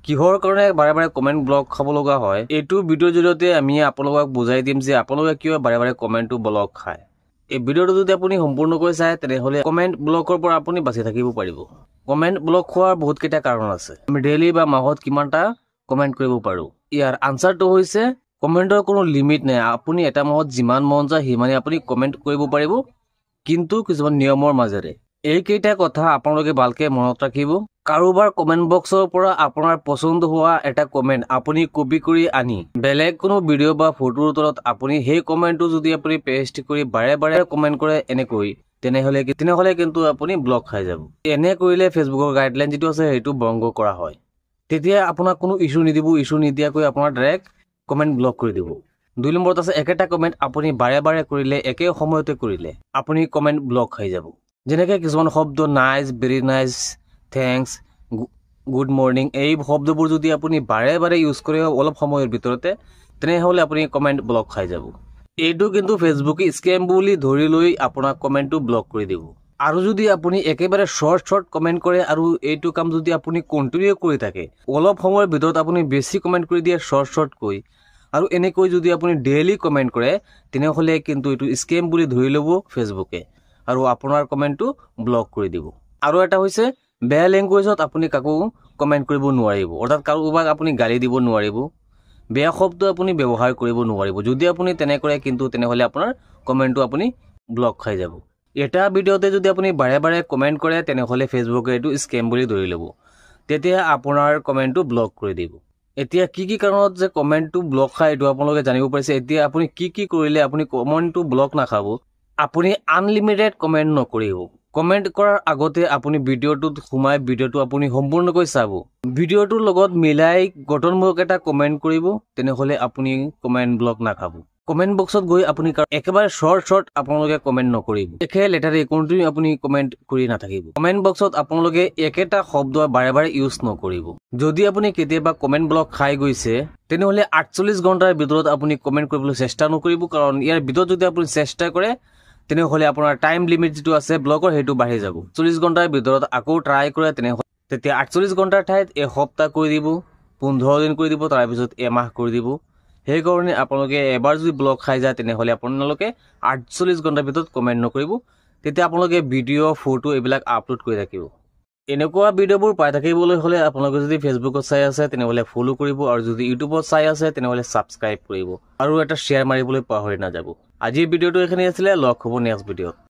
কিহৰ কাৰণে বাৰে বাৰে কমেন্ট ব্লক খাব লগা হয় এইটো ভিডিঅ'ৰ জৰিয়তে আমি আপোনালোকক বুজাই দিম যে আপোনালোকে কিয় বাৰে বাৰে কমেন্টটো ব্লক খায়। এই ভিডিঅ'টো যদি আপুনি সম্পূৰ্ণকৈ চায় তেনেহলে কমেন্ট ব্লকৰ পৰা আপুনি বাচি থাকিব পাৰিব। কমেন্ট ব্লক হোৱাৰ বহুত কেইটা কাৰণ আছে। আমি ডেইলি বা মাহত কিমানটা কমেন্ট কৰিব পাৰো। ইয়াৰ আনসাৰটো হৈছে কমেন্টৰ কোনো লিমিট নাই। আপুনি এটা মাহত যিমান মন যায় সিমানে আপুনি কমেন্ট কৰিব পাৰিব, কিন্তু কিছুমান নিয়মৰ মাজেৰে। এইকেইটা কথা আপোনালোকে ভালকে মনত ৰাখিব। কাৰোবাৰ কমেন্ট বক্সৰ পৰা আপোনাৰ পছন্দ হোৱা এটা কমেন্ট আপুনি কপি কৰি আনি বেলেগ কোনো ভিডিঅ' বা ফটোৰ তলত আপুনি সেই কমেন্টটো যদি আপুনি পেষ্ট কৰি বাৰে বাৰে কমেন্ট কৰে এনেকৈ তেনেহলে কিন্তু আপুনি ব্লক খাই যাব। এনে কৰিলে ফেচবুকৰ গাইডলাইন যিটো আছে সেইটো ভংগ কৰা হয়। তেতিয়া আপোনাক কোনো ইছ্যু নিদিয়াকৈ আপোনাৰ ডাইৰেক্ট কমেন্ট ব্লক কৰি দিব। 2 নম্বৰত আছে একেটা কমেন্ট আপুনি বাৰে বাৰে কৰিলে একে সময়তে কৰিলে আপুনি কমেন্ট ব্লক খাই যাব। যেনেকে কিছুমান শব্দ nice, very nice, thanks, good morning এই শব্দবোৰ যদি আপুনি বাৰে বাৰে ইউজ কৰে অলপ সময়ৰ ভিতৰতে তেনেহলে আপুনি কমেন্ট ব্লক খাই যাব। এইটো কিন্তু ফেচবুকে স্কেম বুলি ধৰি লৈ আপোনাক কমেন্টটো ব্লক কৰি দিব। আৰু যদি আপুনি একেবাৰে শৰ্ট কমেন্ট কৰে আৰু এইটো কাম যদি আপুনি কন্টিনিউ কৰি থাকে অলপ সময়ৰ ভিতৰত আপুনি বেছি কমেন্ট কৰি দিয়ে শৰ্ট কৈ আৰু এনেকৈ যদি আপুনি ডেইলি কমেন্ট কৰে তেনেহলে কিন্তু এইটো স্কেম বুলি ধৰি ল'ব ফেচবুকে আৰু আপোনাৰ কমেন্টটো ব্লক কৰি দিব। আৰু এটা হৈছে বেয়া লেংগুৱেজত আপুনি কাকো কমেন্ট কৰিব নোৱাৰিব, অৰ্থাৎ কাৰোবাক আপুনি গালি দিব নোৱাৰিব, বেয়া শব্দ আপুনি ব্যৱহাৰ কৰিব নোৱাৰিব। যদি আপুনি তেনে কৰে কিন্তু তেনেহলে আপোনাৰ কমেন্টটো আপুনি ব্লক খাই যাব। এটা ভিডিঅ'তে যদি আপুনি বাৰে বাৰে কমেন্ট কৰে তেনেহলে ফেচবুকে এইটো স্কেম বুলি ধৰি ল'ব, তেতিয়া আপোনাৰ কমেন্টটো ব্লক কৰি দিব। এতিয়া কি কাৰণত যে কমেন্টটো ব্লক খায় এইটো আপোনালোকে জানিব পাৰিছে। এতিয়া আপুনি কি কৰিলে আপুনি কমেন্টটো ব্লক নাখাব। আপুনি আনলিমিটেড কমেন্ট নকৰিব। কমেন্ট কৰাৰ আগতে আপুনি ভিডিঅ'টোত সোমাই ভিডিঅ'টো আপুনি সম্পূৰ্ণকৈ চাব। ভিডিঅ'টোৰ লগত মিলাই গঠনমূলক এটা কমেন্ট কৰিব, তেনেহলে আপুনি কমেন্ট ব্লক নাখাব। কমেন্ট বক্সত গৈ আপুনি একেবাৰে শৰ্ট আপোনালোকে কমেন্ট নকৰিব। একে লেটাৰে কন্টিনিউ আপুনি কমেন্ট কৰি নাথাকিব। কমেন্ট বক্সত আপোনালোকে একেটা শব্দ বাৰে বাৰে ইউজ নকৰিব। যদি আপুনি কেতিয়াবা কমেন্ট ব্লক খাই গৈছে তেনেহলে 48 ঘণ্টাৰ ভিতৰত আপুনি কমেন্ট কৰিবলৈ চেষ্টা নকৰিব, কাৰণ ইয়াৰ ভিতৰত যদি আপুনি চেষ্টা কৰে তেনেহলে আপোনাৰ টাইম লিমিট যিটো আছে ব্লকৰ সেইটো বাঢ়ি যাব। 40 ঘণ্টাৰ ভিতৰত আকৌ ট্ৰাই কৰে তেতিয়া 48 ঘণ্টাৰ ঠাইত এসপ্তাহ কৰি দিব, 15 দিন কৰি দিব, তাৰপিছত এমাহ কৰি দিব। সেইকাৰণে আপোনালোকে এবাৰ যদি ব্লক খাই যায় তেনেহলে আপোনালোকে 48 ঘণ্টাৰ ভিতৰত কমেন্ট নকৰিব। তেতিয়া আপোনালোকে ভিডিঅ' ফটো এইবিলাক আপলোড কৰি থাকিব। এনেকুৱা ভিডিঅ'বোৰ পাই থাকিবলৈ হলে আপোনালোকে যদি ফেচবুকত চাই আছে তেনেহলে ফলো কৰিব, আৰু যদি ইউটিউবত চাই আছে তেনেহলে ছাবস্ক্ৰাইব কৰিব আৰু এটা শ্বেয়াৰ মাৰিবলৈ পাহৰি নাযাব। আজিৰ ভিডিঅ'টো এইখিনি আছিলে, লগ হ'ব নেক্সট ভিডিঅ'ত।